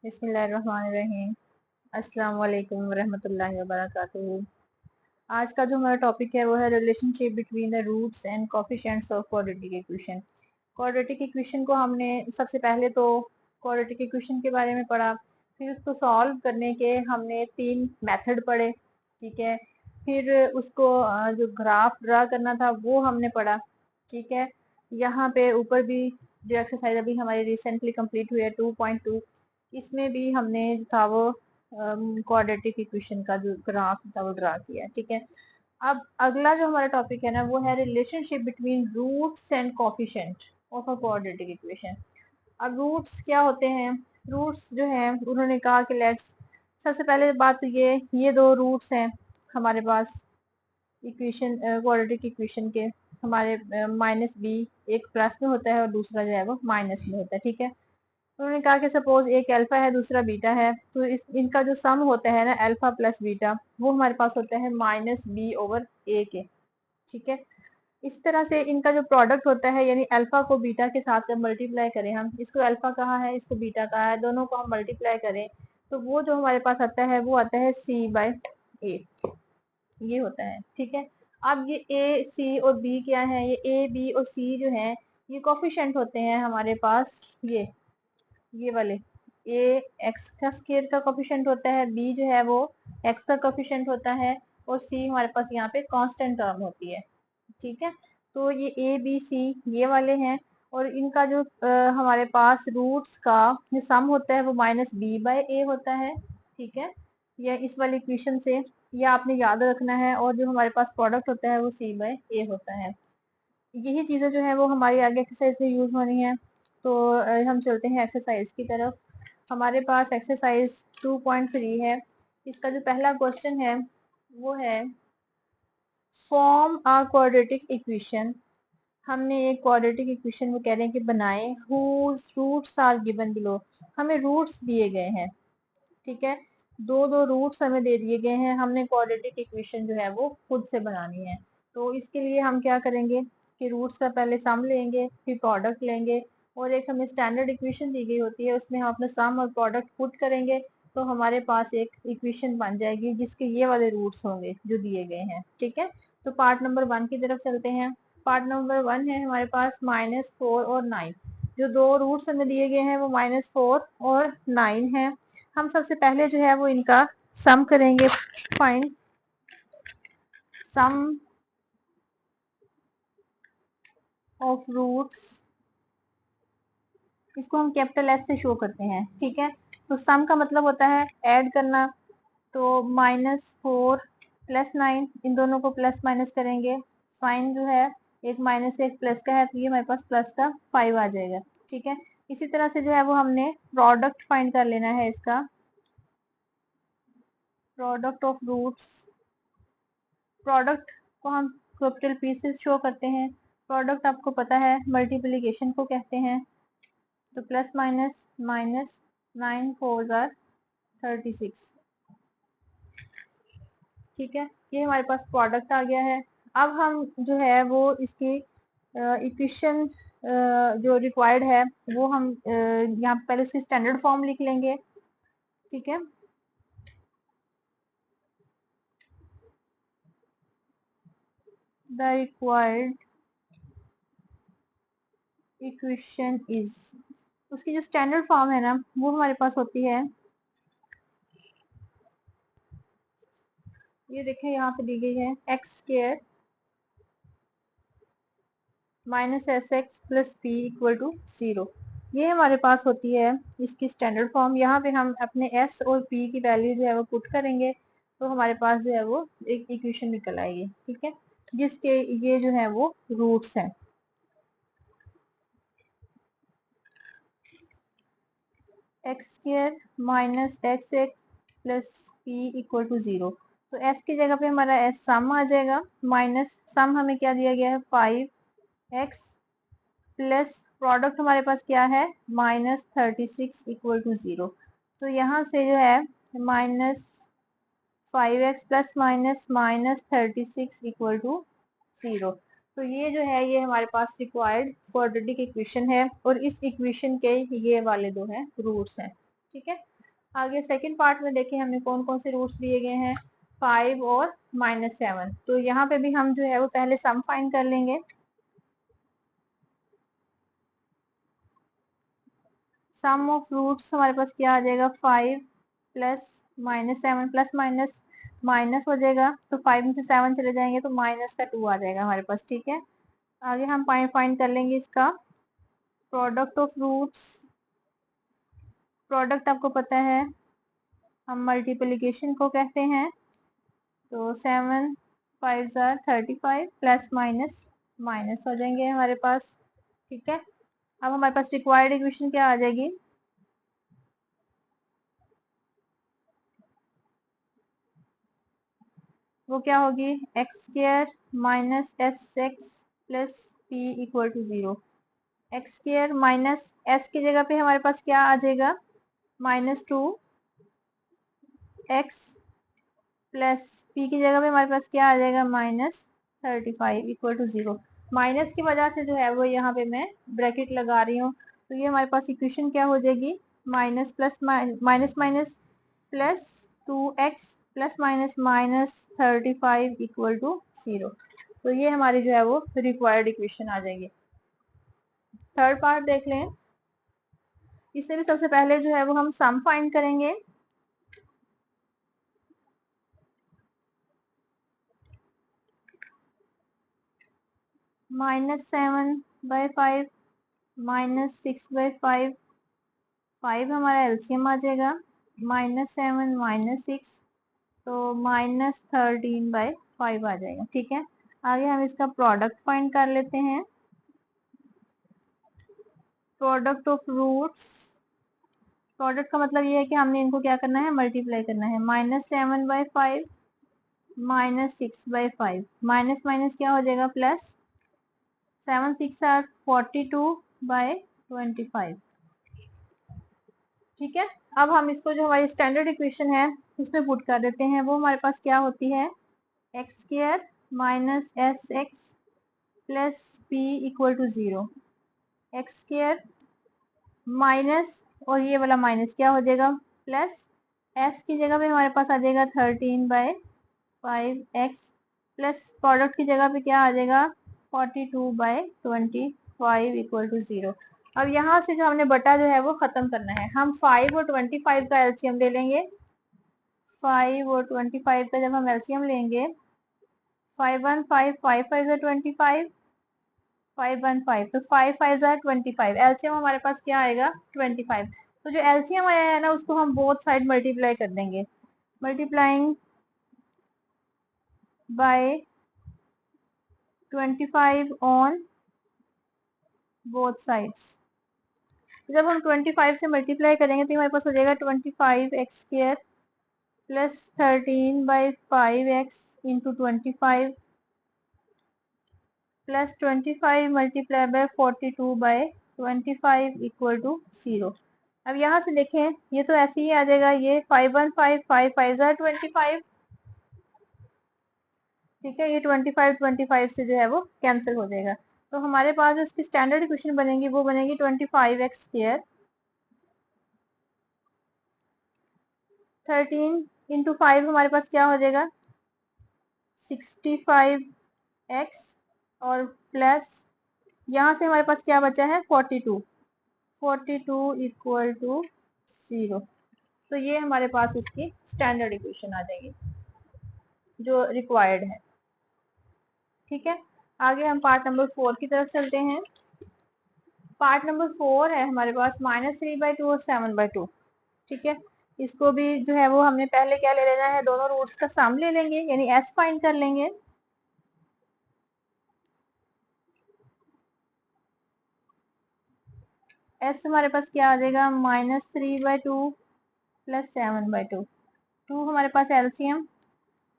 बिस्मिल्लाहिर्रहमानिर्रहीम। अस्सलाम वालेकुम वरहमतुल्लाहि वबरकातुहू। आज का जो हमारा टॉपिक है वो है relationship between the roots and coefficients of quadratic equation. Quadratic equation को हमने सबसे पहले तो क्वाड्रेटिक इक्वेशन के बारे में पढ़ा, फिर उसको सॉल्व करने के हमने 3 मेथड पढ़े, ठीक है। फिर उसको जो ग्राफ ड्रा करना था वो हमने पढ़ा, ठीक है। यहाँ पे ऊपर भी जो एक्सरसाइज अभी हमारी रिसेंटली कंप्लीट हुई है 2.2, इसमें भी हमने जो था वो क्वाड्रेटिक इक्वेशन का जो ग्राफ था वो ड्रा किया, ठीक है। अब अगला जो हमारा टॉपिक है ना वो है relationship between roots and coefficient of a quadratic equation. अब रूट्स क्या होते हैं? रूट्स जो है उन्होंने कहा कि लेट्स, सबसे पहले बात तो ये 2 रूट्स हैं हमारे पास इक्वेशन क्वाड्रेटिक इक्वेशन के। हमारे -b एक प्लस में होता है और दूसरा जो है वो माइनस में होता है, ठीक है। उन्होंने कहा कि सपोज एक अल्फा है दूसरा बीटा है, तो इनका जो सम होता है ना अल्फा प्लस बीटा, वो हमारे पास होता है -b/a के, ठीक है। इस तरह से इनका जो प्रोडक्ट होता है, यानी अल्फा को बीटा के साथ जब मल्टीप्लाई करें, हम इसको अल्फा कहा है इसको बीटा कहा है, दोनों को हम मल्टीप्लाई करें तो वो जो हमारे पास आता है वो आता है c/a, ये होता है, ठीक है। अब ये a c और b क्या है? ये a b और c जो है ये कोफिशिएंट होते हैं हमारे पास। ये वाले a x का स्केयर का कोफिशिएंट होता है, b जो है वो x का कोफिशिएंट होता है, और c हमारे पास यहाँ पे कांस्टेंट टर्म होती है, ठीक है। तो ये a b c ये वाले हैं, और इनका जो हमारे पास रूट्स का जो सम होता है वो -b/a होता है, ठीक है। ये इस वाली इक्वेशन से ये आपने याद रखना है, और जो हमारे पास प्रोडक्ट होता है वो c/a होता है। यही चीजें जो है वो हमारी आगे एक्सरसाइज में यूज होनी है। तो हम चलते हैं एक्सरसाइज की तरफ। हमारे पास एक्सरसाइज 2.3 है। इसका जो पहला क्वेश्चन है वो है फॉर्म अ क्वाड्रेटिक इक्वेशन। हमने एक क्वाड्रेटिक इक्वेशन वो कह रहे हैं कि बनाए, whose roots are given below. हमें रूट्स दिए गए हैं, ठीक है। दो रूट्स हमें दे दिए गए हैं, हमने क्वाड्रेटिक इक्वेशन जो है वो खुद से बनानी है। तो इसके लिए हम क्या करेंगे कि रूट्स का पहले सम लेंगे, फिर प्रोडक्ट लेंगे, और एक हमें स्टैंडर्ड इक्वेशन दी गई होती है, उसमें हम अपना सम और प्रोडक्ट पुट करेंगे, तो हमारे पास एक इक्वेशन बन जाएगी जिसके ये वाले रूट्स होंगे जो दिए गए हैं, ठीक है। तो पार्ट नंबर 1 की तरफ चलते हैं। पार्ट नंबर 1 है हमारे पास -4 और 9। जो 2 रूट्स हमें दिए गए हैं वो -4 और 9 है। हम सबसे पहले जो है वो इनका सम करेंगे। फाइंड सम ऑफ रूट्स, इसको हम कैपिटल एस से शो करते हैं, ठीक है। तो सम का मतलब होता है ऐड करना। तो -4 + 9, इन दोनों को प्लस माइनस करेंगे। साइन जो है एक माइनस एक प्लस का है, तो ये हमारे पास प्लस का 5 आ जाएगा, ठीक है। इसी तरह से जो है वो हमने प्रोडक्ट फाइंड कर लेना है इसका, प्रोडक्ट ऑफ रूट्स। प्रोडक्ट को हम कैपिटल पी से शो करते हैं। प्रोडक्ट आपको पता है मल्टीप्लिकेशन को कहते हैं। तो प्लस माइनस माइनस 9 4 आर 36, ठीक है। ये हमारे पास प्रोडक्ट आ गया है। अब हम जो है वो इसकी इक्वेशन जो रिक्वायर्ड है वो हम यहाँ पहले उसकी स्टैंडर्ड फॉर्म लिख लेंगे, ठीक है। द रिक्वायर्ड इक्वेशन इज, उसकी जो स्टैंडर्ड फॉर्म है ना वो हमारे पास होती है, ये देखें यहाँ पे दी गई है x² -sx + p = 0। ये हमारे पास होती है इसकी स्टैंडर्ड फॉर्म। यहाँ पे हम अपने s और p की वैल्यू जो है वो पुट करेंगे, तो हमारे पास जो है वो एक इक्वेशन निकल आएगी, ठीक है, जिसके ये जो है वो रूट्स हैं। x² -xx + p = 0। तो s की जगह पे हमारा s सम आ जाएगा, माइनस सम हमें क्या दिया गया है 5x, प्लस प्रोडक्ट हमारे पास क्या है -36 = 0। तो यहाँ से जो है -5x ± -36 = 0। तो ये जो है ये हमारे पास रिक्वायर्ड क्वाड्रेटिक इक्वेशन है, और इस इक्वेशन के ये वाले दो हैं रूट्स हैं, ठीक है। आगे सेकंड पार्ट में देखें हमें कौन कौन से रूट्स दिए गए हैं, 5 और -7। तो यहाँ पे भी हम जो है वो पहले सम फाइंड कर लेंगे। सम ऑफ रूट्स हमारे पास क्या आ जाएगा, 5 प्लस -7 प्लस माइनस माइनस हो जाएगा, तो 5 में से 7 चले जाएंगे तो माइनस का 2 आ जाएगा हमारे पास। ठीक है, आगे हम फाइंड कर लेंगे इसका प्रोडक्ट ऑफ रूट्स। प्रोडक्ट आपको पता है हम मल्टीप्लिकेशन को कहते हैं, तो 7 5 जार 35 प्लस माइनस माइनस हो जाएंगे हमारे पास। ठीक है, अब हमारे पास रिक्वायर्ड इक्वेशन क्या आ जाएगी, वो क्या होगी, x square minus S x plus P equal to 0। X square minus S की जगह पे हमारे पास क्या आ जाएगा, -2x प्लस पी की जगह पे हमारे पास क्या आ जाएगा, -35 इक्वल टू 0। माइनस की वजह से जो है वो यहाँ पे मैं ब्रैकेट लगा रही हूँ, तो ये हमारे पास इक्वेशन क्या हो जाएगी, minus plus minus minus plus 2x plus minus -35 equal to 0। तो ये हमारी जो है वो रिक्वायर्ड इक्वेशन आ जाएगी। थर्ड पार्ट देख लें, इससे भी सबसे पहले जो है वो हम सम फाइंड करेंगे। -7/5 -6/5, 5 हमारा एलसीएम आ जाएगा, -7 -6 तो -13/5 आ जाएगा। ठीक है, आगे हम इसका प्रोडक्ट फाइंड कर लेते हैं। प्रोडक्ट ऑफ रूट्स, प्रोडक्ट का मतलब ये है कि हमने इनको क्या करना है, मल्टीप्लाई करना है। -7/5 -6/5, माइनस माइनस क्या हो जाएगा, प्लस 7 6 आर 42/25। ठीक है, अब हम इसको जो हमारी स्टैंडर्ड इक्वेशन है उसमें पुट कर देते हैं। वो हमारे पास क्या होती है, x square minus S x plus P equal to 0। X square minus और ये वाला माइनस क्या हो जाएगा, प्लस एस की जगह पे हमारे पास आ जाएगा 13/5x प्लस प्रोडक्ट की जगह पे क्या आ जाएगा, 42/25 इक्वल टू 0। अब यहाँ से जो हमने बटा जो है वो खत्म करना है। हम 5 और 25 का एलसीएम ले लेंगे। 5 और 25 का जब हम एलसीएम लेंगे, 5 1 5 5 5 25, 5 1 5 तो 5 5 25, एलसीएम हमारे पास क्या आएगा, 25। तो जो एलसीएम आया है ना उसको हम बोथ साइड मल्टीप्लाई कर देंगे, multiplying by 25 on both sides. जब हम 25 से मल्टीप्लाई करेंगे तो हमारे पास हो जाएगा 25x² plus 13/5x into 25 plus 25 multiply by 42/25 equal to 0। अब यहाँ से देखें ये तो ऐसे ही आ जाएगा, ये 5 1 5 5 5 25। ठीक है, ये 25 से जो है वो कैंसिल हो जाएगा। तो हमारे पास जो इसकी स्टैंडर्ड इक्वेशन बनेगी वो बनेगी 25x², 13 इंटू 5 हमारे पास क्या हो जाएगा, 65x और प्लस यहाँ से हमारे पास क्या बचा है, 42 इक्वल टू 0। तो ये हमारे पास इसकी स्टैंडर्ड इक्वेशन आ जाएगी जो रिक्वायर्ड है। ठीक है, आगे हम पार्ट नंबर 4 की तरफ चलते हैं। पार्ट नंबर 4 है हमारे पास -3/2 और 7/2। ठीक है, इसको भी जो है वो हमने पहले क्या ले लेना है, दोनों रूट्स का सम ले लेंगे, यानी एस फाइंड कर लेंगे। एस हमारे पास क्या आ जाएगा, -3/2 प्लस 7/2। 2 हमारे पास एलसीएम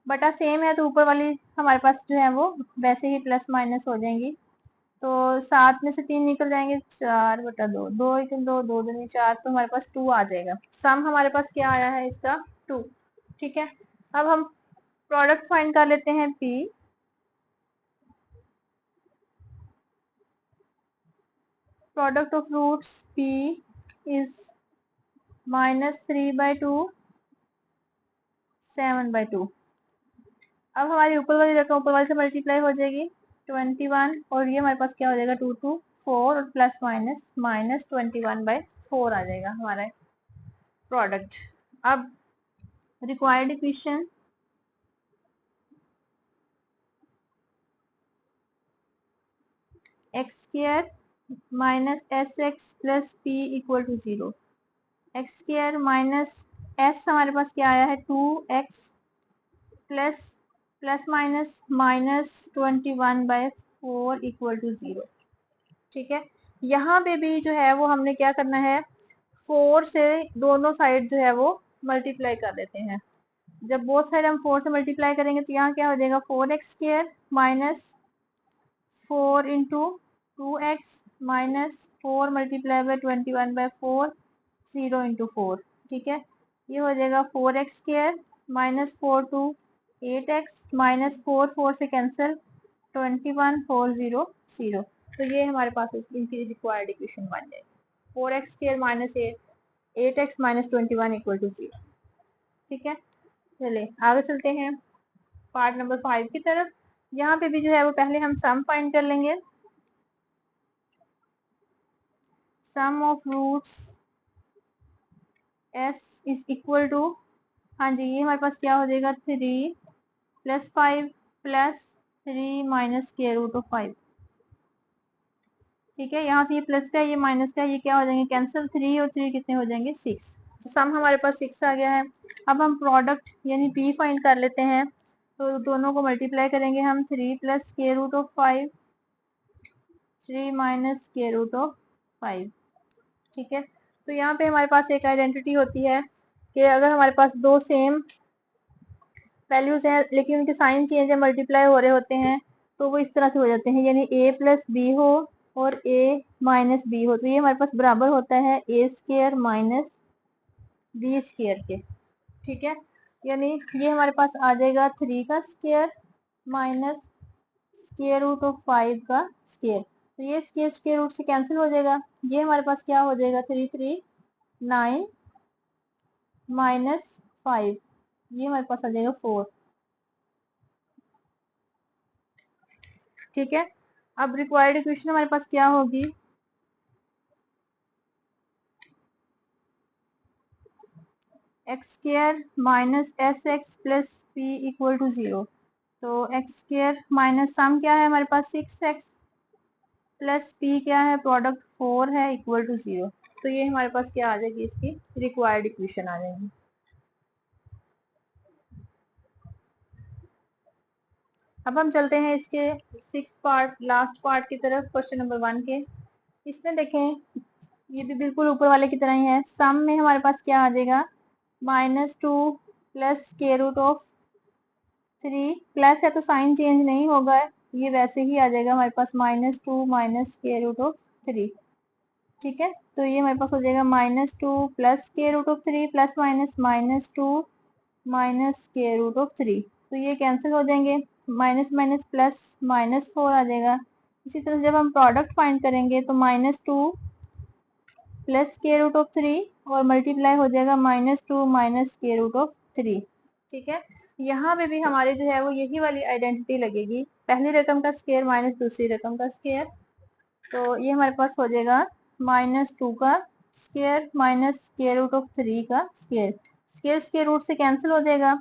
बटा सेम है तो ऊपर वाली हमारे पास जो है वो वैसे ही प्लस माइनस हो जाएंगी। तो 7 में से 3 निकल जाएंगे, 4/2, 2 1 2 2 2 4, तो हमारे पास 2 आ जाएगा। सम हमारे पास क्या आया है इसका, 2। ठीक है, अब हम प्रोडक्ट फाइंड कर लेते हैं P. Product of roots P is -3/2 7/2। अब हमारी ऊपर वाली रकम ऊपर वाले से मल्टीप्लाई हो जाएगी 21, और ये हमारे पास क्या हो जाएगा 2 2 4 और प्लस माइनस -21/4 आ जाएगा हमारा प्रोडक्ट। अब required equation x² minus SX plus P equal to 0। x² minus S हमारे पास क्या आया है 2x plus plus minus -21/4 equal to 0। ठीक है, यहाँ पे भी जो है वो हमने क्या करना है, 4 से दोनों साइड जो है वो मल्टीप्लाई कर देते हैं। जब बोथ साइड हम 4 से मल्टीप्लाई करेंगे तो यहाँ क्या हो जाएगा 4x² minus 4 into 2x minus 4 multiply bye 21/4 0 into 4। ठीक है, ये हो जाएगा 4x² minus 4 to 8x minus 4 से कैंसिल 21 4 0 0। तो ये हमारे पास इनकी रिक्वायर्ड इक्वेशन बन जाएगी 4x² minus 8x minus 21 equal to 0। ठीक है, चलिए आगे चलते हैं पार्ट नंबर 5 की तरफ। यहाँ पे भी जो है वो पहले हम सम फाइंड कर लेंगे। Sum of roots s is equal to, हाँ जी ये हमारे पास क्या हो जाएगा 3 plus 5 plus 3 minus square root of 5। ठीक है, यहाँ से ये प्लस का ये माइनस का ये क्या हो जाएंगे कैंसिल, 3 और 3 कितने हो जाएंगे 6। सम हमारे पास 6 आ गया है। अब हम प्रोडक्ट यानी p फाइंड कर लेते हैं, तो दोनों को मल्टीप्लाई करेंगे हम 3 plus square root of 5 3 minus square root of 5। ठीक है, तो यहाँ पे हमारे पास एक आइडेंटिटी होती है कि अगर हमारे पास दो सेम वैल्यूज हैं लेकिन उनके साइन चेंज है, मल्टीप्लाई हो रहे होते हैं, तो वो इस तरह से हो जाते हैं, यानी a प्लस बी हो और a माइनस बी हो, तो ये हमारे पास बराबर होता है a² माइनस b² के। ठीक है, यानी ये हमारे पास आ जाएगा 3 का square minus square root of 5 का स्क्वायर, तो ये स्क्वायर रूट से कैंसिल हो जाएगा। ये हमारे पास क्या हो जाएगा 3 3 9 माइनस 5, ये हमारे पास आ जाएगा 4। ठीक है, अब रिक्वायर्ड इक्वेशन हमारे पास क्या होगी, x² minus SX plus P equal to 0। तो x² माइनस सम क्या है हमारे पास 6x प्लस P क्या है प्रोडक्ट 4 है इक्वल टू 0। तो ये हमारे पास क्या आ जाएगी, इसकी रिक्वायर्ड इक्वेशन आ जाएगी। अब हम चलते हैं इसके 6 पार्ट लास्ट पार्ट की तरफ, क्वेश्चन नंबर 1 के। इसमें देखें ये भी बिल्कुल ऊपर वाले की तरह ही है। सम में हमारे पास क्या आ जाएगा -2 plus square root of 3, plus है तो साइन चेंज नहीं होगा, ये वैसे ही आ जाएगा हमारे पास -2 माइनस स्क्वायर रूट ऑफ 3। ठीक है, तो ये हमारे पास हो जाएगा -2 plus square root of 3 plus minus -2 minus square root of 3, तो ये कैंसिल हो जाएंगे, माइनस माइनस प्लस -4 आ जाएगा। इसी तरह जब हम प्रोडक्ट फाइंड करेंगे तो -2 प्लस स्क्वायर रूट ऑफ 3 और मल्टीप्लाई हो जाएगा -2 माइनस स्क्वायर रूट ऑफ 3। ठीक है, यहाँ पे भी हमारे जो है वो यही वाली आइडेंटिटी लगेगी, पहली रकम का स्क्वायर माइनस दूसरी रकम का स्क्वायर, तो ये हमारे पास हो जाएगा -2 का square minus square root of 3 का स्क्वायर, स्क्वायर स्क्वायर रूट से कैंसिल हो जाएगा,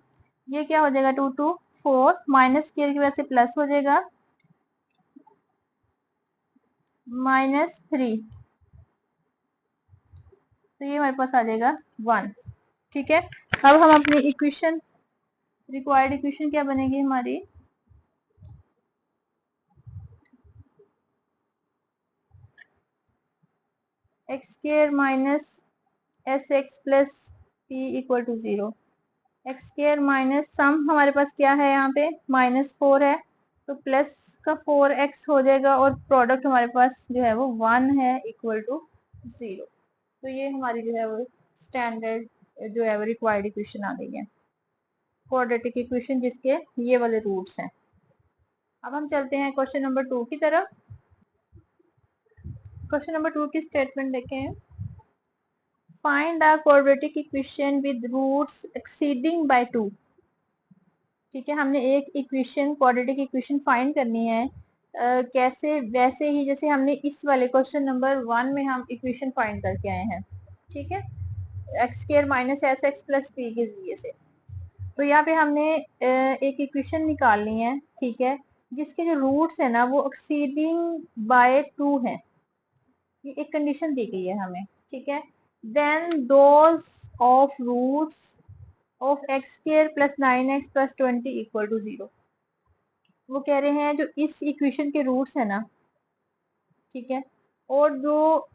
ये क्या हो जाएगा 2 2 4 माइनस स्क्वायर की वजह से प्लस हो जाएगा -3, तो ये हमारे पास आ जाएगा 1। ठीक है, अब हम अपनी इक्वेशन रिक्वायर्ड इक्वेशन क्या बनेगी हमारी, x² minus SX plus P equal to 0। x² minus sum हमारे पास क्या है यहाँ पे -4 है, तो प्लस का 4x हो जाएगा और प्रोडक्ट हमारे पास जो है वो 1 है इक्वल टू 0। तो ये हमारी जो है वो स्टैंडर्ड जो है वो रिक्वायर्ड इक्वेशन आ गई है, क्वाड्रेटिक इक्वेशन जिसके ये वाले रूट्स हैं। अब हम चलते हैं क्वेश्चन नंबर 2 की तरफ। क्वेश्चन नंबर 2 की स्टेटमेंट देखें, find a quadratic equation with roots exceeding by 2। ठीक है, हमने एक इक्वेशन क्वाड्रेटिक इक्वेशन फाइंड करनी है। कैसे, वैसे ही जैसे हमने इस वाले क्वेश्चन नंबर 1 में हम इक्वेशन फाइंड करके आए हैं। ठीक है, x square minus S x plus P के जरिए से। तो यहाँ पे हमने एक इक्वेशन निकालनी है। ठीक है, जिसके जो रूट्स है ना वो एक्सीडिंग बाय 2 है। ये एक कंडीशन दी गई है हमें। ठीक है, then those of roots of x square plus 9x plus 20 equal to 0। वो कह रहे हैं जो इस इक्वेशन के रूट्स है ना, ठीक है, और जो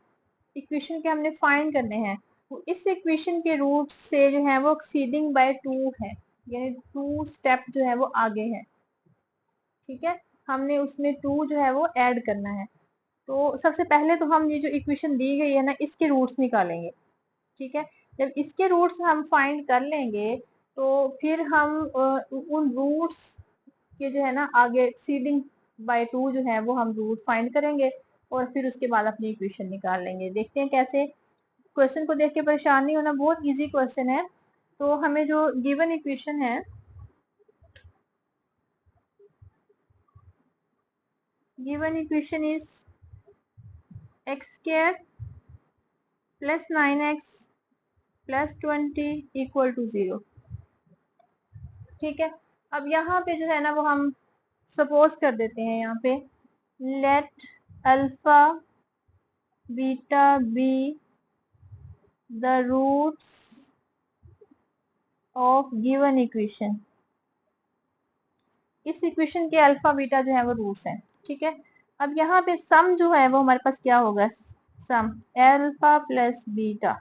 इक्वेशन के हमने फाइंड करने हैं वो इस इक्वेशन के रूट्स से जो है वो एक्सीडिंग बाय 2 है, यानी 2 स्टेप जो है वो आगे है। ठीक है, हमने उसमें 2 जो है वो ऐड करना है। तो सबसे पहले तो हम ये जो इक्वेशन दी गई है ना इसके रूट्स निकालेंगे। ठीक है, जब इसके रूट्स हम फाइंड कर लेंगे तो फिर हम उन रूट्स के जो है ना आगे एक्सीडिंग बाय 2 जो है वो हम रूट फाइंड करेंगे और फिर उसके बाद अपनी इक्वेशन निकाल लेंगे। देखते हैं कैसे। क्वेश्चन को देख के परेशान नहीं होना, बहुत इजी क्वेश्चन है। तो हमें जो गिवन इक्वेशन है, given equation is x square plus 9x plus 20 equal to 0। ठीक है, अब यहाँ पे जो है ना वो हम सपोज कर देते हैं यहाँ पे let alpha beta be the roots of given equation. इस इक्वेशन के अल्फा बीटा जो है वो रूट्स हैं। ठीक है, अब यहाँ पे सम जो है वो हमारे पास क्या होगा, sum alpha plus beta.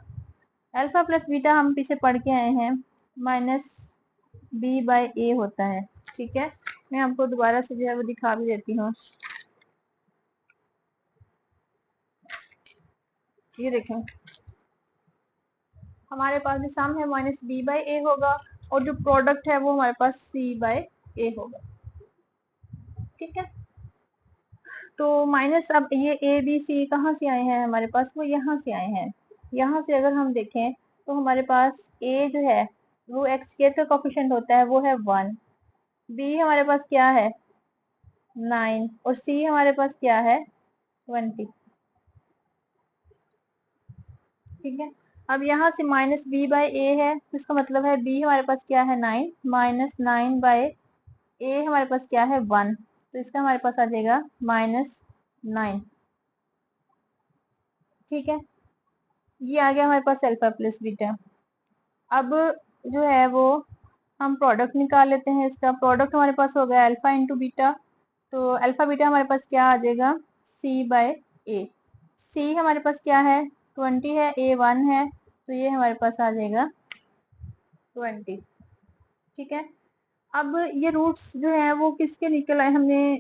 Alpha plus beta हम पीछे पढ़ के आए हैं माइनस बी बाय ए होता है। ठीक है, मैं आपको दोबारा से जो है वो दिखा भी देती हूँ। ये देखें, हमारे पास जो सम है माइनस बी बाय ए होगा और जो प्रोडक्ट है वो हमारे पास सी बाय ए होगा। ठीक है, तो माइनस, अब ये ए बी सी कहाँ से आए हैं हमारे पास, वो यहाँ से आए हैं। यहाँ से अगर हम देखें तो हमारे पास ए जो है वो एक्स स्क्वायर का कोफिशिएंट होता है, वो है 1। बी हमारे पास क्या है 9 और सी हमारे पास क्या है 20। ठीक है, अब यहाँ से माइनस बी बाय ए है तो इसका मतलब है बी हमारे पास क्या है 9 माइनस 9 बाय ए हमारे पास क्या है 1, तो इसका हमारे पास आ जाएगा -9। ठीक है, ये आ गया हमारे पास अल्फा प्लस बीटा। अब जो है वो हम प्रोडक्ट निकाल लेते हैं। इसका प्रोडक्ट हमारे पास हो गया अल्फा इंटू बीटा, तो अल्फा बीटा हमारे पास क्या आ जाएगा सी बाय ए। सी हमारे पास क्या है 20 है, ए 1 है, तो ये हमारे पास आ जाएगा 20। ठीक है, अब ये रूट्स जो है वो किसके निकल आए, हमने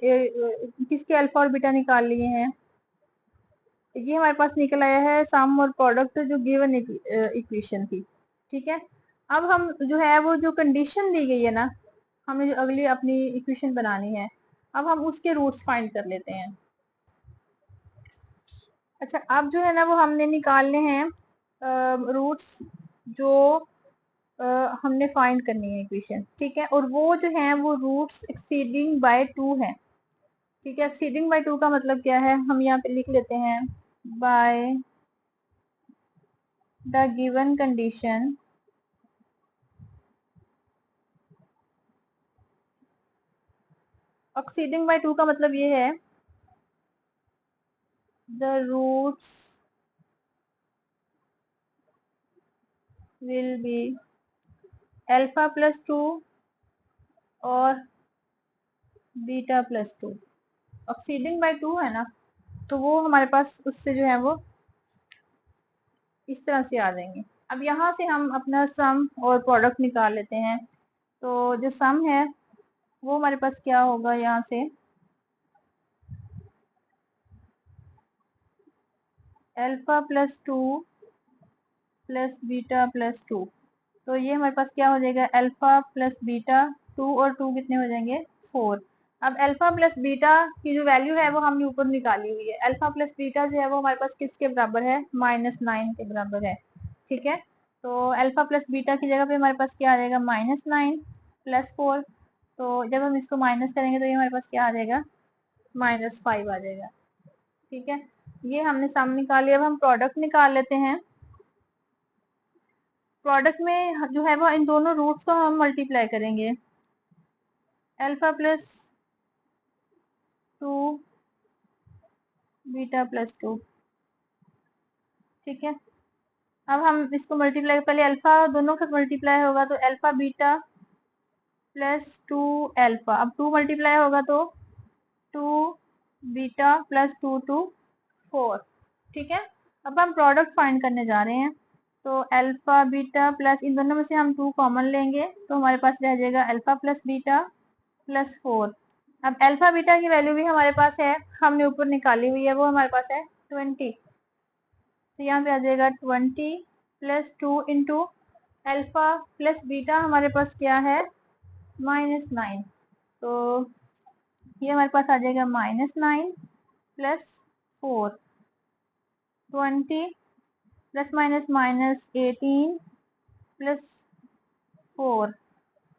किसके अल्फा और बीटा निकाल लिए हैं। ये हमारे पास निकल आया है सम और प्रोडक्ट जो गिवन इक्वेशन थी। ठीक है, अब हम जो है वो जो कंडीशन दी गई है ना, हमें जो अगली अपनी इक्वेशन बनानी है, अब हम उसके रूट्स फाइंड कर लेते हैं। अच्छा, अब जो है ना वो हमने निकालने हैं रूट्स जो हमने फाइंड करनी है इक्वेशन। ठीक है, और वो जो है वो रूट्स एक्सीडिंग बाय 2 है। ठीक है, एक्सीडिंग बाय 2 का मतलब क्या है, हम यहाँ पे लिख लेते हैं by the given condition exceeding by 2 का मतलब ये है the roots will be alpha plus 2 और बीटा प्लस 2। एक्सीडिंग बाय 2 है ना, तो वो हमारे पास उससे जो है वो इस तरह से आ जाएंगे। अब यहाँ से हम अपना सम और प्रोडक्ट निकाल लेते हैं। तो जो सम है वो हमारे पास क्या होगा, यहाँ से alpha plus 2 plus beta plus 2, तो ये हमारे पास क्या हो जाएगा अल्फा प्लस बीटा, 2 और 2 कितने हो जाएंगे 4। अब अल्फा प्लस बीटा की जो वैल्यू है वो हमने ऊपर निकाली हुई है। अल्फा प्लस बीटा जो है वो हमारे पास किसके बराबर है -9 के बराबर है। ठीक है, तो अल्फा प्लस बीटा की जगह पे हमारे पास क्या आ जाएगा, -9 + 4। तो जब हम इसको माइनस करेंगे तो ये हमारे पास क्या आ जाएगा, -5 आ जाएगा। ठीक है, ये हमने सामने निकाल लिया। अब हम प्रोडक्ट निकाल लेते हैं। प्रोडक्ट में जो है वो इन दोनों रूट्स को हम मल्टीप्लाई करेंगे, अल्फा प्लस 2 बीटा प्लस 2। ठीक है, अब हम इसको मल्टीप्लाई, पहले अल्फा दोनों का मल्टीप्लाई होगा तो अल्फा बीटा प्लस 2 अल्फा, अब 2 मल्टीप्लाई होगा तो 2 बीटा प्लस 2 4। ठीक है, अब हम प्रोडक्ट फाइंड करने जा रहे हैं। तो अल्फा बीटा प्लस, इन दोनों में से हम 2 कॉमन लेंगे तो हमारे पास रह जाएगा अल्फा प्लस बीटा प्लस 4। अब अल्फा बीटा की वैल्यू भी हमारे पास है, हमने ऊपर निकाली हुई है, वो हमारे पास है 20। तो यहाँ पे आ जाएगा 20 plus 2 into alpha plus beta हमारे पास क्या है, -9। तो ये हमारे पास आ जाएगा -9 प्लस 4, 20 प्लस माइनस -18 प्लस 4।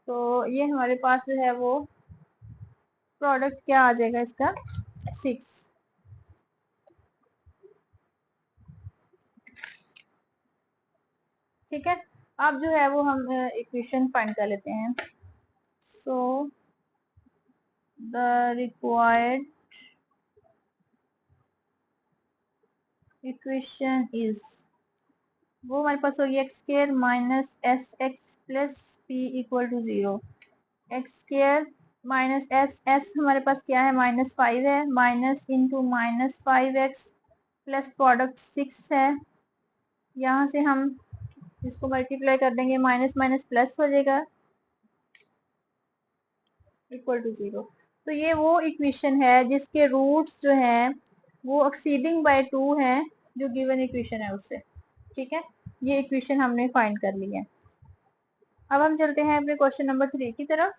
तो ये हमारे पास जो है वो प्रोडक्ट क्या आ जाएगा इसका, 6। ठीक है, अब जो है वो हम इक्वेशन फाइंड कर लेते हैं। So the required equation is, वो हमारे पास होगी x square minus S x plus P equal to 0। X square minus S, S हमारे पास क्या है, -5 है, minus into -5x plus product 6 है। यहाँ से हम इसको मल्टीप्लाई कर देंगे, माइनस माइनस प्लस हो जाएगा, इक्वल टू 0। तो ये वो इक्वेशन है जिसके रूट्स जो हैं वो एक्सीडिंग बाय 2 हैं, जो गिवन इक्वेशन है उससे। ठीक है, ये इक्वेशन हमने फाइंड कर ली है। अब हम चलते हैं अपने क्वेश्चन नंबर 3 की तरफ।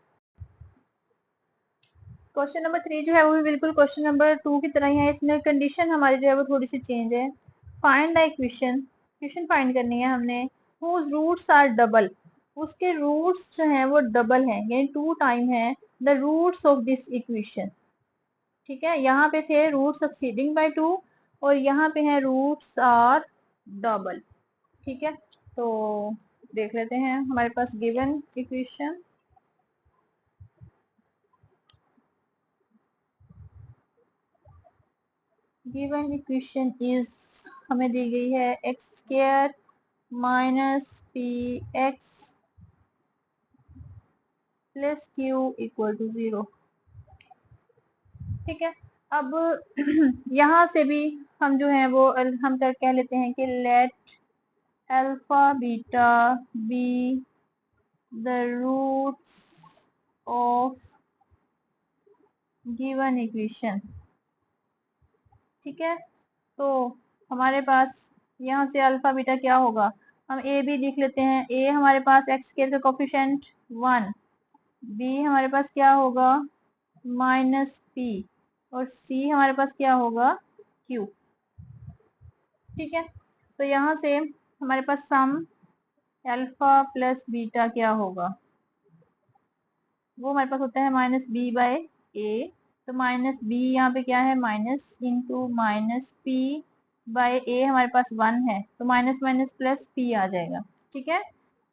क्वेश्चन नंबर 3 जो है वो भी बिल्कुल क्वेश्चन नंबर 2 की तरह ही है, इसमें कंडीशन हमारी जो है वो थोड़ी सी चेंज है। Find the equation, equation find करनी है हमने, हुज रूट्स आर डबल, उसके रूट्स जो हैं वो डबल हैं, यानी 2 टाइम है the roots of this equation. ठीक है, यहाँ पे थे रूट्स एक्सीडिंग बाय 2 और यहाँ पे है रूट्स आर डबल। ठीक है, तो देख लेते हैं हमारे पास given equation. Given equation is, हमें दी गई है x square minus p x plus q equal to 0। ठीक है, अब यहाँ से भी हम जो है वो हम कह लेते हैं कि let alpha beta be the roots of given equation. ठीक है, तो हमारे पास यहाँ से अल्फा बीटा क्या होगा, हम ए बी लिख लेते हैं। ए हमारे पास एक्स स्क्वायर का कोफिशिएंट 1, बी हमारे पास क्या होगा -p, और सी हमारे पास क्या होगा q। ठीक है, तो यहाँ से हमारे पास सम अल्फा प्लस बीटा क्या होगा, वो हमारे पास होता है -b/a। तो -b यहाँ पे क्या है, माइनस इंटू -p/a हमारे पास 1 है, तो माइनस माइनस प्लस p आ जाएगा। ठीक है,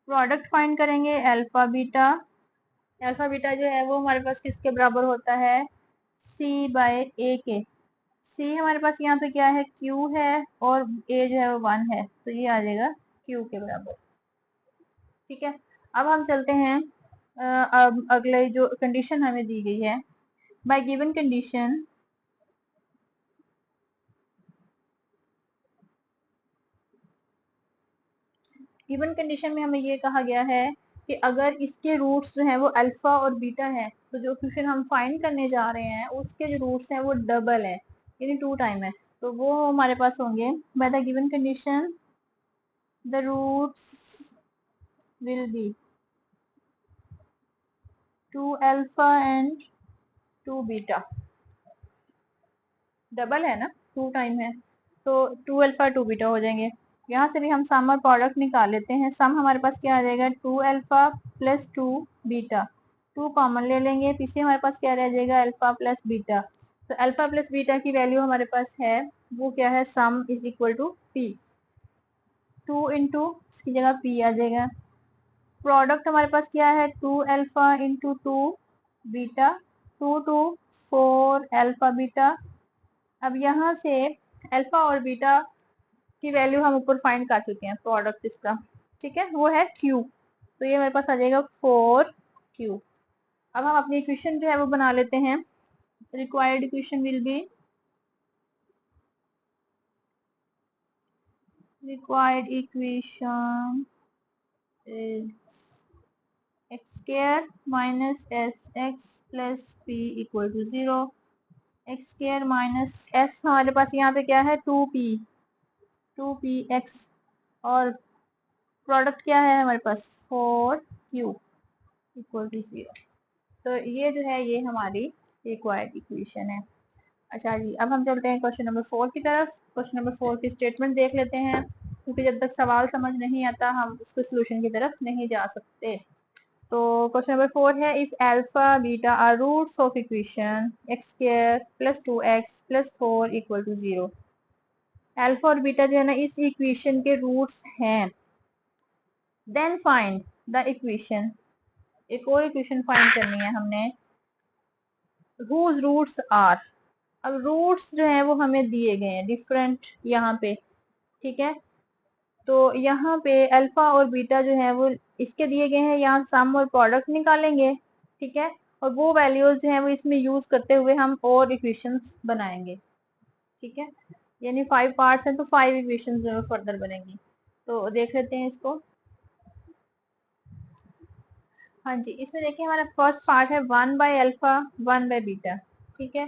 प्रोडक्ट फाइंड करेंगे अल्फा बीटा। अल्फा बीटा जो है वो हमारे पास किसके बराबर होता है, c/a के। c हमारे पास यहाँ पे क्या है, q है, और a जो है वो 1 है, तो ये आ जाएगा q के बराबर। ठीक है, अब हम चलते हैं अब अगले जो कंडीशन हमें दी गई है, bye given condition given condition में हमें ये कहा गया है कि अगर इसके रूट्स जो हैं वो अल्फा और बीटा है, तो जो इक्वेशन हम फाइंड करने जा रहे हैं उसके जो रूट्स हैं वो डबल है, यानी 2 टाइम है, तो वो हमारे पास होंगे by the given condition the roots will be 2 alpha and 2 beta. Double है ना, 2 टाइम है, तो 2 अल्फा 2 बीटा हो जाएंगे। यहाँ से भी हम सम और प्रोडक्ट निकाल लेते हैं। सम हमारे पास क्या आ जाएगा, 2 अल्फा प्लस 2 बीटा, 2 कॉमन ले लेंगे, पीछे हमारे पास क्या रह जाएगा, अल्फा प्लस बीटा। तो अल्फा प्लस बीटा की वैल्यू हमारे पास है, वो क्या है, sum is equal to P, 2 into उसकी जगह पी आ जाएगा। प्रोडक्ट हमारे पास क्या है, 2 alpha into 2 beta, 2 two 4 alpha beta. अब यहाँ से अल्फा और बीटा की वैल्यू हम ऊपर फाइंड कर चुके हैं, प्रोडक्ट इसका, ठीक है, वो है क्यू। तो ये हमारे पास आ जाएगा 4 क्यू। अब हम अपनी इक्वेशन जो है वो बना लेते हैं। Required equation will be, required equation is x square minus S x plus P equal to 0। X square minus S हमारे पास यहाँ पे क्या है, 2p एक्स, और प्रोडक्ट क्या है हमारे पास, 4q इक्वल टू 0। तो ये जो है ये हमारी रिक्वायर्ड इक्वेशन है। अच्छा जी, अब हम चलते हैं क्वेश्चन नंबर 4 की तरफ। क्वेश्चन नंबर 4 की स्टेटमेंट देख लेते हैं, क्योंकि जब तक सवाल समझ नहीं आता हम उसके सोल्यूशन की तरफ नहीं जा सकते। तो क्वेश्चन नंबर 4 है, if alpha beta are roots of equation x square plus 2x plus 4 equal to 0। Alpha और बीटा जो है ना इस इक्वेशन के रूट्स हैं, देन फाइंड द इक्वेशन। एक और इक्वेशन फाइंड करनी है हमने, whose रूट्स आर। अब रूट्स जो है वो हमें दिए गए हैं डिफरेंट यहाँ पे, ठीक है। तो यहाँ पे अल्फा और बीटा जो है वो इसके दिए गए हैं, यहाँ सम और प्रोडक्ट निकालेंगे, ठीक है, और वो वैल्यूज जो है वो इसमें यूज करते हुए हम और इक्वेशंस बनाएंगे, ठीक है। यानी 5 पार्ट्स हैं तो 5 इक्वेशंस जो है फर्दर बनेंगी। तो देख लेते हैं इसको। हाँ जी, इसमें देखिए हमारा फर्स्ट पार्ट है 1 बाय अल्फा 1 बाय बीटा, ठीक है।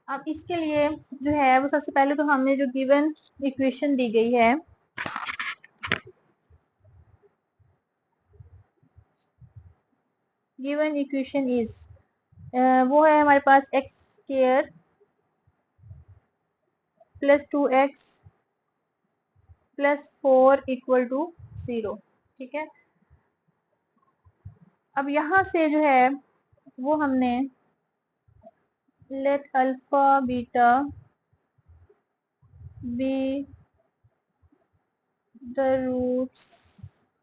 अब इसके लिए जो है वो सबसे पहले तो हमने जो गिवन इक्वेशन दी गई है, गिवन इक्वेशन इज, वो है हमारे पास x square plus 2x plus 4 equal to 0, ठीक है। अब यहाँ से जो है वो हमने let alpha beta be the roots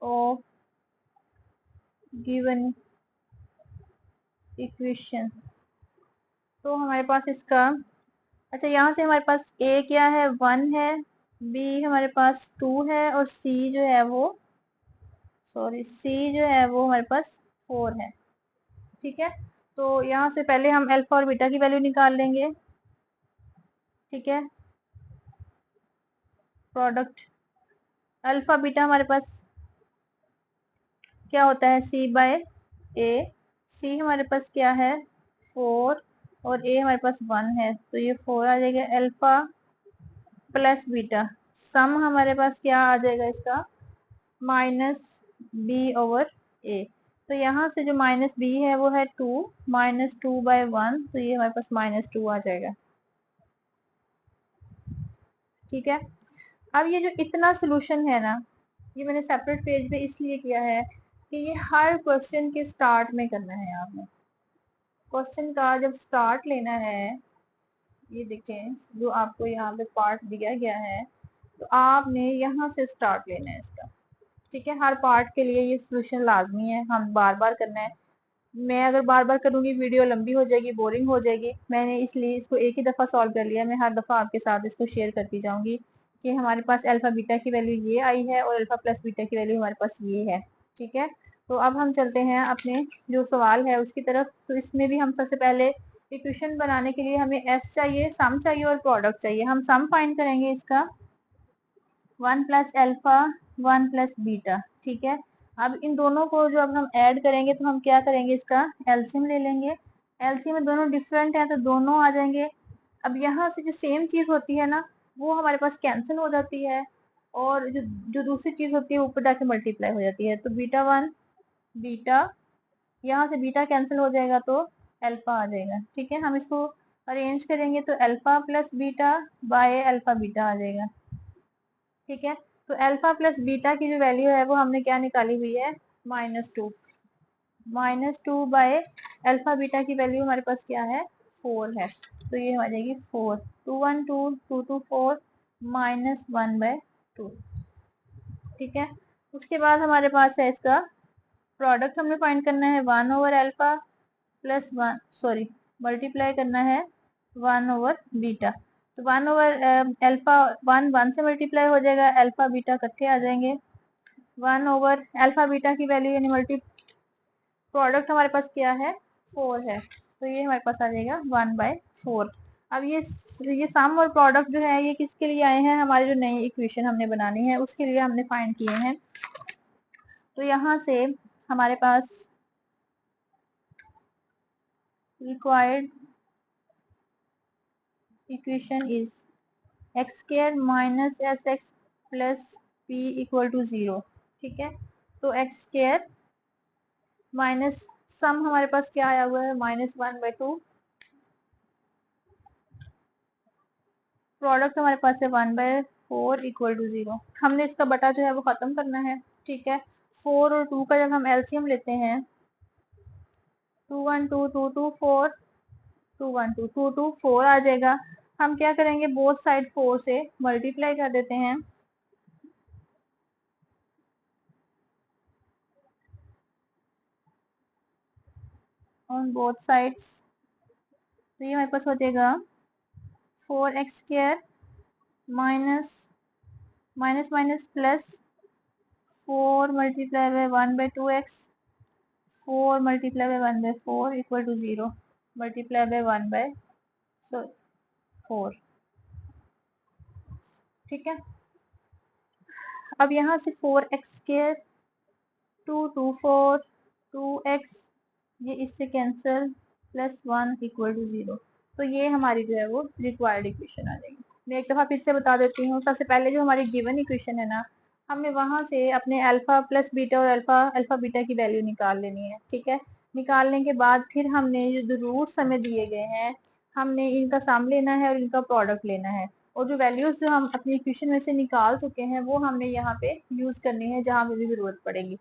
of given equation. तो हमारे पास इसका, अच्छा यहाँ से हमारे पास a क्या है, 1 है, b हमारे पास 2 है, और c जो है वो, सॉरी c जो है वो हमारे पास 4 है, ठीक है। तो यहाँ से पहले हम अल्फा और बीटा की वैल्यू निकाल लेंगे, ठीक है। प्रोडक्ट अल्फा बीटा हमारे पास क्या होता है, c बाय a। c हमारे पास क्या है, 4, और a हमारे पास 1 है, तो ये 4 आ जाएगा। अल्फा प्लस बीटा, सम हमारे पास क्या आ जाएगा इसका, माइनस बी ओवर ए। तो यहाँ से जो माइनस बी है वो है 2, -2/1, तो ये हमारे पास -2 आ जाएगा, ठीक है। अब ये जो इतना सोल्यूशन है ना, ये मैंने सेपरेट पेज पे इसलिए किया है कि ये हर क्वेश्चन के स्टार्ट में करना है आपने। क्वेश्चन का जब स्टार्ट लेना है, ये देखें जो आपको यहाँ पे पार्ट दिया गया है, तो आपने यहाँ से स्टार्ट लेना है इसका, ठीक है। हर पार्ट के लिए ये सोल्यूशन लाजमी है, हम बार बार करना है। मैं अगर बार बार करूंगी वीडियो लंबी हो जाएगी, बोरिंग हो जाएगी, मैंने इसलिए इसको एक ही दफ़ा सॉल्व कर लिया। मैं हर दफ़ा आपके साथ इसको शेयर करती जाऊंगी कि हमारे पास अल्फा बीटा की वैल्यू ये आई है और अल्फा प्लस बीटा की वैल्यू हमारे पास ये है, ठीक है। तो अब हम चलते हैं अपने जो सवाल है उसकी तरफ। तो इसमें भी हम सबसे पहले इक्वेशन बनाने के लिए हमें एस चाहिए, सम चाहिए और प्रोडक्ट चाहिए। हम सम फाइंड करेंगे इसका, 1 प्लस अल्फा 1 प्लस बीटा, ठीक है। अब इन दोनों को जो अब हम ऐड करेंगे तो हम क्या करेंगे, इसका एलसीएम ले लेंगे। एलसीएम में दोनों डिफरेंट है तो दोनों आ जाएंगे। अब यहाँ से जो सेम चीज होती है ना वो हमारे पास कैंसिल हो जाती है, और जो जो दूसरी चीज होती है ऊपर जाके मल्टीप्लाई हो जाती है। तो बीटा 1 बीटा, यहाँ से बीटा कैंसिल हो जाएगा तो अल्फा आ जाएगा, ठीक है। हम इसको अरेंज करेंगे तो alpha plus beta by alpha beta आ जाएगा, ठीक है। तो अल्फा प्लस बीटा की जो वैल्यू है वो हमने क्या निकाली हुई है, -2। -2 बाय अल्फा बीटा की वैल्यू हमारे पास क्या है, 4 है। तो ये हो जाएगी 4, 2 1 2 2 2 4 -1/2। ठीक है। उसके बाद हमारे पास है इसका प्रोडक्ट, हमें फाइंड करना है 1/अल्फा प्लस 1, सॉरी मल्टीप्लाई करना है 1/बीटा। तो 1/अल्फा 1 से मल्टीप्लाई हो जाएगा, अल्फा बीटा इकट्ठे आ जाएंगे। 1/अल्फा बीटा की वैल्यू यानी मल्टी प्रोडक्ट हमारे पास क्या है, 4 है। तो ये हमारे पास आ जाएगा 1/4। अब ये सम और प्रोडक्ट जो है ये किसके लिए आए हैं, हमारी जो नई इक्वेशन हमने बनानी है उसके लिए हमने फाइंड किए हैं। तो यहाँ से हमारे पास required equation is x square minus S x plus P equal to 0। ठीक है। तो एक्स स्क्वायर माइनस सम हमारे पास क्या आया हुआ है, -1/2। प्रोडक्ट हमारे पास है 1/4 इक्वल टू 0। हमने इसका बटा जो है वो खत्म करना है। ठीक है। 4 और 2 का जब हम एलसीएम लेते हैं, 2 1 2 2 2 4 2 1 2 2 2 4 आ जाएगा। हम क्या करेंगे, बोथ साइड 4 से मल्टीप्लाई कर देते हैं। ऑन बोथ साइड्स, तो ये हमारे पास हो जाएगा 4x² minus minus minus plus 4 multiply by 1/2x, 4 multiply by 1/4 equal to 0 multiply by 1/4। ठीक है। अब यहाँ से 4x², 2 2 4 2x, ये इससे कैंसिल, प्लस 1 इक्वल टू 0। तो ये हमारी जो है वो रिक्वायर्ड इक्वेशन आ जाएगी। मैं एक दफा फिर से बता देती हूँ। सबसे पहले जो हमारी गिवन इक्वेशन है ना, हमें वहां से अपने अल्फा प्लस बीटा और अल्फा अल्फा बीटा की वैल्यू निकाल लेनी है। ठीक है। निकालने के बाद फिर हमने जो रूट्स हमें दिए गए हैं, हमने इनका सम लेना है और इनका प्रोडक्ट लेना है। और जो वैल्यूज जो हम अपनी इक्वेशन में से निकाल चुके हैं वो हमने यहाँ पे यूज करनी है जहां पे भी जरूरत पड़ेगी।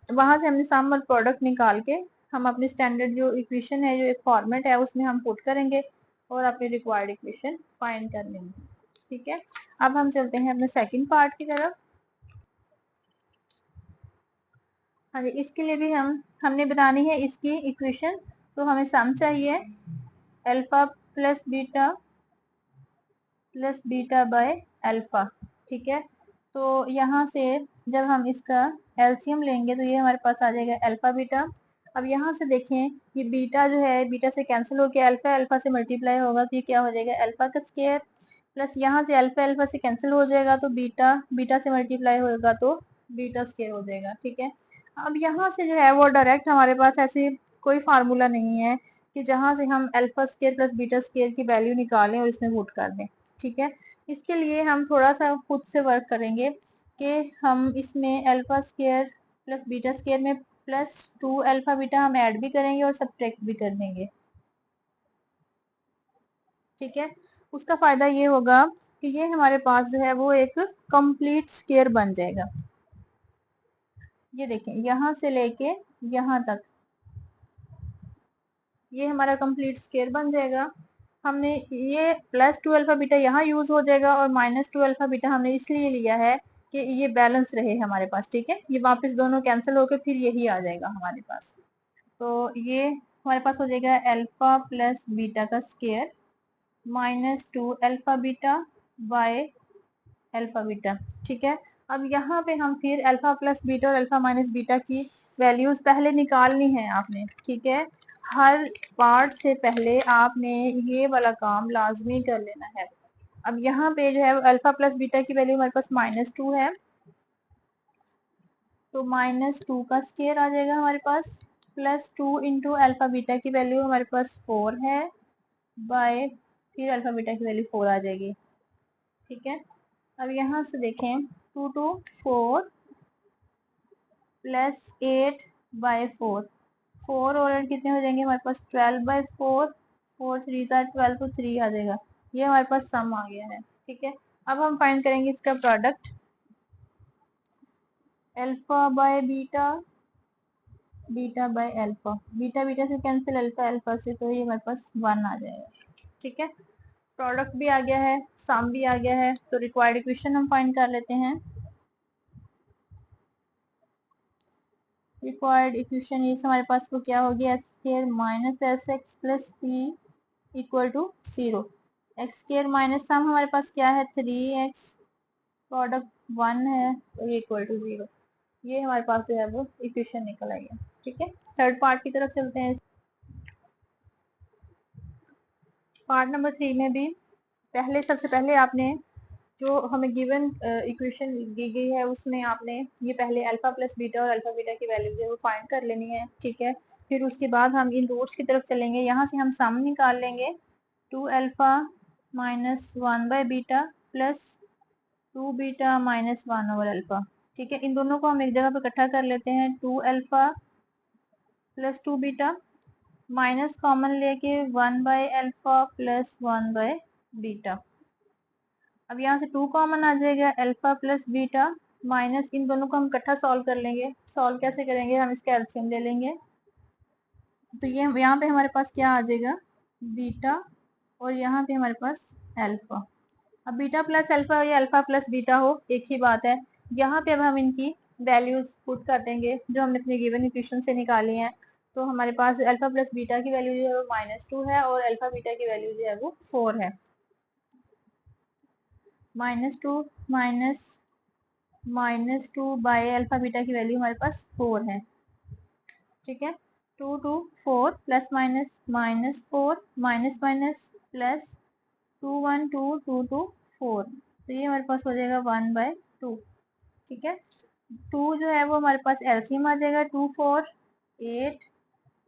वहां से हमने सम और प्रोडक्ट निकाल के हम अपनी स्टैंडर्ड जो इक्वेशन है, जो एक फॉर्मेट है, उसमें हम पुट करेंगे और अपनी रिक्वायर्ड इक्वेशन फाइंड कर लेंगे। ठीक है। अब हम चलते हैं अपने सेकंड पार्ट की तरफ। हाँ जी, इसके लिए भी हमने बनानी है इसकी इक्वेशन। तो हमें सम चाहिए alpha plus beta by alpha. ठीक है। तो यहाँ से जब हम इसका एलसीएम लेंगे तो ये हमारे पास आ जाएगा अल्फा बीटा। अब यहाँ से देखें, ये बीटा जो है बीटा से कैंसिल होकर अल्फा अल्फा से मल्टीप्लाई होगा, तो ये क्या हो जाएगा, अल्फा का स्क्वायर, प्लस यहाँ से अल्फा अल्फा से कैंसिल हो जाएगा तो बीटा बीटा से मल्टीप्लाई होगा तो बीटा स्क्वायर हो जाएगा। ठीक है। अब यहाँ से जो है वो डायरेक्ट हमारे पास ऐसे कोई फार्मूला नहीं है कि जहाँ से हम alpha square plus beta square की वैल्यू निकालें और इसमें पुट कर दें। ठीक है। इसके लिए हम थोड़ा सा खुद से वर्क करेंगे कि हम इसमें alpha square plus beta square में +2 अल्फा बीटा हम ऐड भी करेंगे और सब्ट्रैक्ट भी कर देंगे। ठीक है। उसका फायदा ये होगा कि ये हमारे पास जो है वो एक कंप्लीट स्क्वायर बन जाएगा। ये देखें, यहाँ से लेके यहाँ तक ये हमारा कंप्लीट स्क्वायर बन जाएगा। हमने ये +2 अल्फा बीटा यहाँ यूज हो जाएगा और -2 अल्फा बीटा हमने इसलिए लिया है कि ये बैलेंस रहे हमारे पास। ठीक है। ये वापस दोनों कैंसिल होकर फिर यही आ जाएगा हमारे पास। तो ये हमारे पास हो जाएगा अल्फा प्लस बीटा का square -2 alpha beta by alpha beta. ठीक है। अब यहाँ पे हम फिर अल्फा प्लस बीटा और अल्फा माइनस बीटा की वैल्यूज पहले निकालनी है आपने। ठीक है। हर पार्ट से पहले आपने ये वाला काम लाजमी कर लेना है। अब यहाँ पे जो है अल्फा प्लस बीटा की वैल्यू हमारे पास -2 है, तो -2 का स्क्वायर आ जाएगा हमारे पास, +2 इंटू अल्फा बीटा की वैल्यू हमारे पास 4 है बाय फिर अल्फा बीटा की वैल्यू 4 आ जाएगी। ठीक है। अब यहाँ से देखें, 2 2 4 प्लस 8/4, 4 और 8 कितने हो जाएंगे हमारे पास, 12/4, 4 3 12 तो 3 आ जाएगा। ये हमारे पास सम आ गया है। ठीक है। अब हम फाइंड करेंगे इसका product. Alpha by beta, beta by alpha, beta beta से कैंसिल, अल्फा अल्फा से, तो ये हमारे पास 1 आ जाएगा। ठीक है, प्रोडक्ट भी आ गया है, सम भी आ गया है, तो रिक्वायर्ड इक्वेशन हम फाइंड कर लेते हैं। रिक्वायर्ड इक्वेशन इस हमारे पास वो क्या होगी, x square minus S x plus P equal to 0। X square minus sum हमारे पास क्या है 3x, प्रोडक्ट 1 है, और इक्वल टू 0। ये हमारे पास जो है वो इक्वेशन निकल आई है। ठीक है, थर्ड पार्ट की तरफ चलते हैं। पार्ट नंबर 3 में भी सबसे पहले आपने जो हमें गिवन इक्वेशन दी गई है उसमें आपने ये पहले अल्फा प्लस बीटा और अल्फा बीटा की वैल्यू है वो फाइंड कर लेनी है। ठीक है, फिर उसके बाद हम इन रूट्स की तरफ चलेंगे, यहाँ से हम सम निकाल लेंगे 2 alpha minus 1 by beta plus 2 beta minus 1 over alpha. ठीक है, इन दोनों को हम एक जगह पर इकट्ठा कर लेते हैं, 2 alpha plus 2 beta minus common लेके 1 by alpha plus 1 by beta. अब यहाँ से 2 कॉमन आ जाएगा, अल्फा प्लस बीटा माइनस इन दोनों को हम इकट्ठा सॉल्व कर लेंगे। सॉल्व कैसे करेंगे, हम इसका एलसीएम ले लेंगे, तो ये यहाँ पे हमारे पास क्या आ जाएगा बीटा, और यहाँ पे हमारे पास अल्फा। अब बीटा प्लस अल्फा या अल्फा प्लस बीटा हो एक ही बात है। यहाँ पे अब हम इनकी वैल्यूज पुट कर देंगे जो हमने अपने गिवन इक्वेशन से निकाली हैं। तो हमारे पास अल्फा प्लस बीटा की वैल्यू जो है वो -2 है, और अल्फा बीटा की वैल्यू जो है वो 4 है। -2 माइनस -2 बाय अल्फा बीटा की वैल्यू हमारे पास 4 है। ठीक है, 2 2 4 plus minus -4 minus minus plus 2 1 2 2 2 4, तो ये हमारे पास हो जाएगा 1 बाय 2। ठीक है, 2 जो है वो हमारे पास एलसीएम आ जाएगा, 2 4 8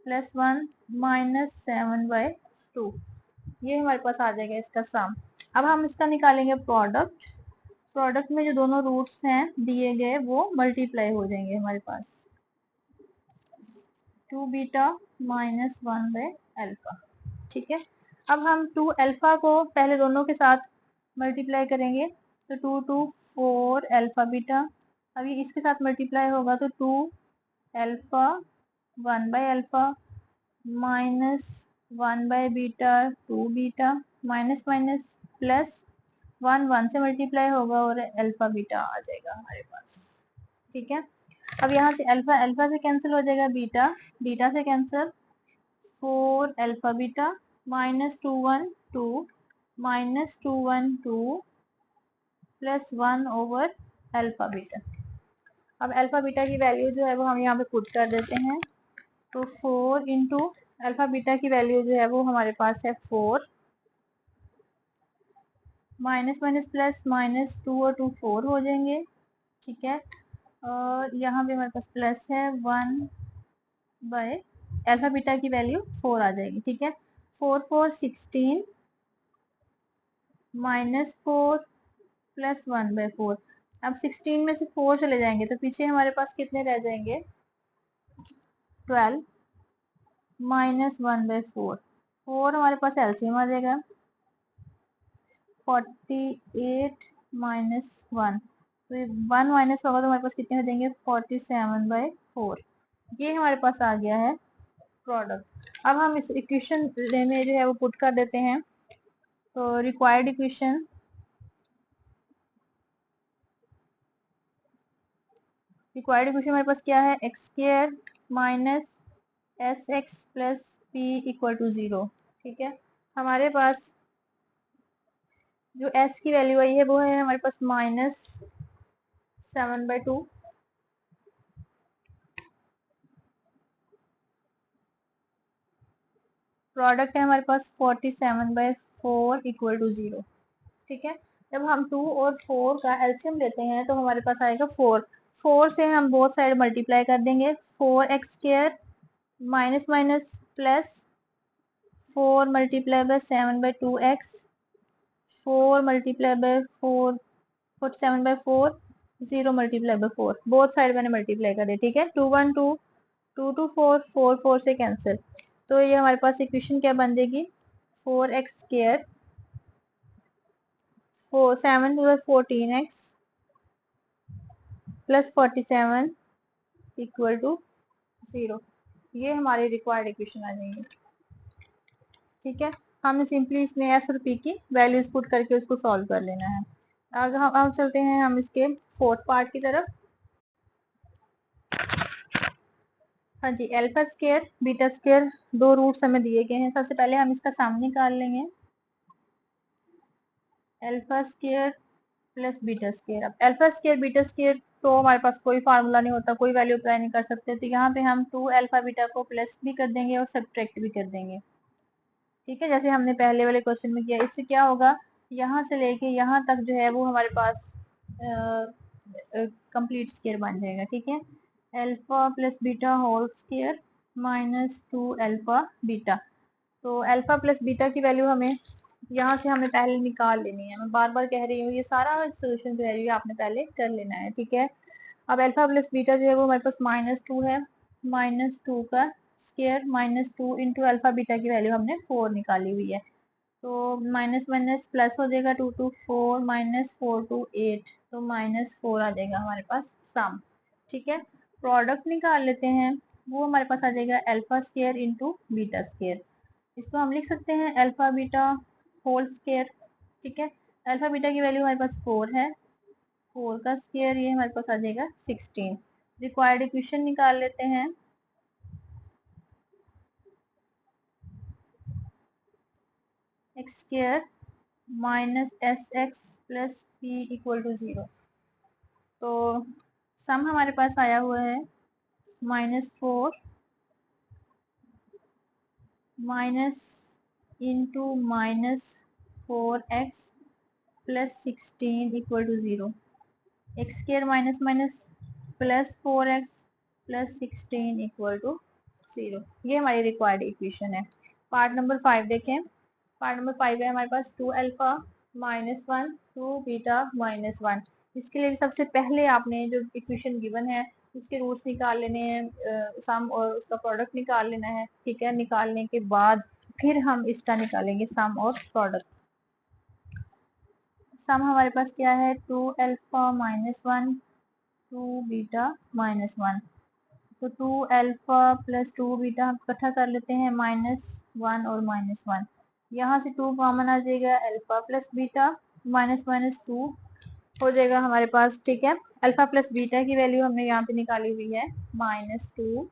प्लस 1 माइनस 7 बाय 2, ये हमारे पास आ जाएगा इसका सम। अब हम इसका निकालेंगे प्रोडक्ट। प्रोडक्ट में जो दोनों रूट्स हैं दिए गए वो मल्टीप्लाई हो जाएंगे हमारे पास, 2 बीटा माइनस 1 बाय अल्फा। ठीक है, अब हम 2 अल्फा को पहले दोनों के साथ मल्टीप्लाई करेंगे, तो 2 2 4 अल्फा बीटा, अभी इसके साथ मल्टीप्लाई होगा तो 2 alpha 1 by alpha minus 1 by beta 2 beta minus minus plus 1 1 से मल्टीप्लाई होगा और अल्फा बीटा आ जाएगा हमारे पास। ठीक है, अब यहाँ से अल्फा अल्फा से कैंसिल हो जाएगा, बीटा बीटा से cancel, 4 alpha beta minus 2 1 2 minus 2 1 2 plus 1 over alpha beta. अब अल्फा बीटा की वैल्यू जो है वो हम यहाँ पे पुट कर देते हैं, तो 4 इंटू अल्फा बीटा की वैल्यू जो है वो हमारे पास है 4, माइनस माइनस प्लस -2 और 2 4 हो जाएंगे। ठीक है, और यहाँ पे हमारे पास प्लस है 1 बाय अल्फा बीटा की वैल्यू 4 आ जाएगी। ठीक है, 4 4 16 -4 प्लस 1 बाय 4। अब 16 में से 4 चले जाएंगे तो पीछे हमारे पास कितने रह जाएंगे, 12 -1 बाय 4। 4 हमारे पास एलसीएम आ जाएगा, 48 माइनस 1, तो ये 1 माइनस होगा तो हमारे पास कितने हो जाएंगे 47 बाय 4। ये हमारे पास आ गया है प्रोडक्ट। अब हम इस इक्वेशन में जो है वो पुट कर देते हैं, तो रिक्वायर्ड इक्वेशन हमारे पास क्या है, x square minus S x plus P equal to 0। ठीक है, हमारे पास जो s की वैल्यू आई है वो है हमारे पास -7/2, प्रोडक्ट है हमारे पास 47/4 इक्वल टू 0। ठीक है, जब हम 2 और 4 का एलसीएम लेते हैं तो हमारे पास आएगा 4। 4 से हम बोथ साइड मल्टीप्लाई कर देंगे, 4x² minus minus plus 4 multiply bye 7/2x, 4 multiply bye 4 47/4, 0 multiply bye 4, both side मैंने मल्टीप्लाई कर दिया। ठीक है, 2 1 2 2 2 4 4 4 से कैंसिल, तो ये हमारे पास इक्वेशन क्या बन जाएगी, 4x² 4 7 2 14x plus 47 equal to 0। ये हमारी रिक्वायर्ड इक्वेशन आ जाएंगी। ठीक है, हमें सिंपली इसमें एस और पी की वैल्यूज पुट करके उसको सॉल्व कर लेना है। आगे हम चलते हैं हम इसके फोर्थ पार्ट की तरफ। हाँ जी, अल्फा स्क्वायर बीटा स्क्वायर दो रूट्स हमें दिए गए हैं। सबसे पहले हम इसका सम निकाल लेंगे, alpha square plus beta square. अब अल्फा स्क्वायर बीटा स्क्वायर तो हमारे पास कोई फार्मूला नहीं होता, कोई वैल्यू अप्लाई नहीं कर सकते, तो यहाँ पे हम 2 अल्फा बीटा को प्लस भी कर देंगे और सब्ट्रैक्ट भी कर देंगे। ठीक है, जैसे हमने पहले वाले क्वेश्चन में किया। इससे क्या होगा, यहाँ से लेके यहाँ तक जो है वो हमारे पास कंप्लीट स्क्वायर बन जाएगा। ठीक है, alpha plus beta whole square minus 2 alpha beta. तो अल्फा प्लस बीटा की वैल्यू हमें यहाँ से हमें पहले निकाल लेनी है। मैं बार बार कह रही हूँ, ये सारा सोल्यूशन जो है आपने पहले कर लेना है। ठीक है, अब अल्फा प्लस बीटा जो है वो हमारे पास -2 है, -2 का स्क्वायर -2 इंटू अल्फा बीटा की वैल्यू हमने 4 निकाली हुई है। तो माइनस माइनस प्लस हो जाएगा, 2 टू 4 -4 टू 8, तो -4 आ जाएगा हमारे पास सम। ठीक है, प्रोडक्ट निकाल लेते हैं, वो हमारे पास आ जाएगा alpha square into beta square. इसको हम लिख सकते हैं अल्फा बीटा होल स्क्वायर। ठीक है, अल्फा बीटा की वैल्यू हमारे पास 4 है, 4 का स्क्वायर ये हमारे पास आ जाएगा 16। रिक्वायर्ड इक्वेशन निकाल लेते हैं, x square minus S x plus P equal to 0। तो सम हमारे पास आया हुआ है -4 minus into -4x plus 16 equal to 0। X square minus minus plus 4x plus 16 equal to 0। ये हमारी रिक्वायर्ड इक्वेशन है। पार्ट नंबर 5 देखें। पार्ट नंबर 5 है हमारे पास 2 अल्फा -1 2 बीटा -1। इसके लिए सबसे पहले आपने जो इक्वेशन गिवन है उसके रूट्स निकाल लेने हैं, सम और उसका प्रोडक्ट निकाल लेना है। ठीक है, निकालने के बाद फिर हम इसका निकालेंगे सम और प्रोडक्ट। सम हमारे पास क्या है, 2 अल्फा -1 2 बीटा -1। तो 2 अल्फा प्लस 2 बीटा हम इकट्ठा कर लेते हैं, -1 और -1। यहाँ से 2 कॉमन आ जाएगा, alpha plus beta minus minus 2 हो जाएगा हमारे पास। ठीक है, अल्फा प्लस बीटा की वैल्यू हमने यहाँ पे निकाली हुई है -2,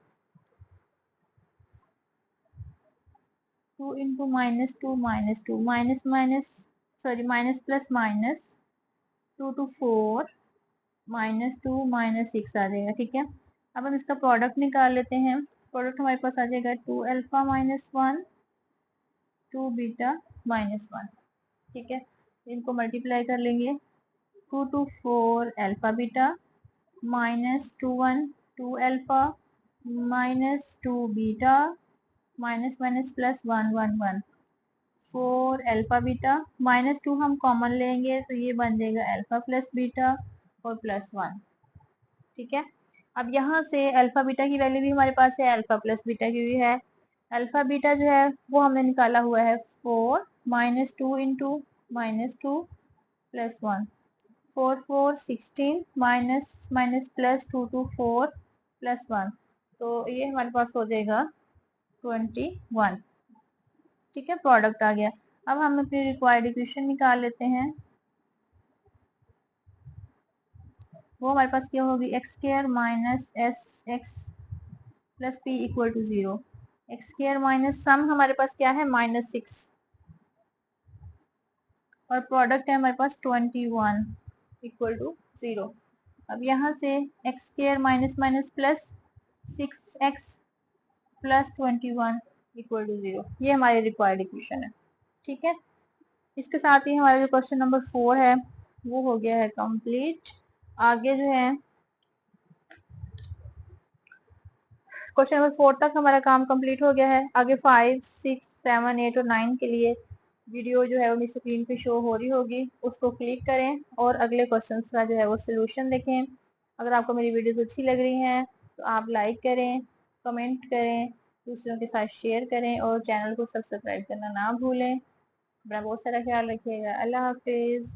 2 into -2 -2 minus minus sorry minus plus minus 2 two 4 -2 -6 आ जाएगा। ठीक है, अब हम इसका प्रोडक्ट निकाल लेते हैं। प्रोडक्ट हमारे पास आ जाएगा 2 अल्फा -1 2 बीटा -1। ठीक है, इनको मल्टीप्लाई कर लेंगे, 2 two 4 alpha beta -2 1 2 alpha -2 beta minus minus plus 1 1 1 4 alpha beta -2 हम कॉमन लेंगे तो ये बन जाएगा अल्फा प्लस बीटा और +1। ठीक है, अब यहाँ से अल्फा बीटा की वैल्यू भी हमारे पास है, अल्फा प्लस बीटा की भी है। अल्फा बीटा जो है वो हमने निकाला हुआ है 4 -2 इंटू -2 +1 4 4 16 माइनस माइनस +2 टू 4 +1, तो ये हमारे पास हो जाएगा 21। ठीक है, प्रोडक्ट आ गया। अब हम अपनी रिक्वायर्ड इक्वेशन निकाल लेते हैं। वो हमारे पास क्या होगी, x square minus S x plus P equal to 0। X square minus sum हमारे पास क्या है -6 और प्रोडक्ट है हमारे पास 21 इक्वल टू 0। अब यहाँ से x square minus minus plus 6x plus 21 equal to 0। ये हमारी रिक्वायर्ड इक्वेशन है। ठीक है, इसके साथ ही हमारा जो क्वेश्चन नंबर 4 है वो हो गया है कंप्लीट। आगे जो है क्वेश्चन नंबर 4 तक हमारा काम कंप्लीट हो गया है। आगे 5 6 7 8 और 9 के लिए वीडियो जो है वो मेरी स्क्रीन पे शो हो रही होगी, उसको क्लिक करें और अगले क्वेश्चन का जो है वो सोल्यूशन देखें। अगर आपको मेरी वीडियोस अच्छी लग रही हैं तो आप लाइक करें, कमेंट करें, दूसरों के साथ शेयर करें और चैनल को सब्सक्राइब करना ना भूलें। अपना बहुत सारा ख्याल रखिएगा। अल्लाह हाफिज़।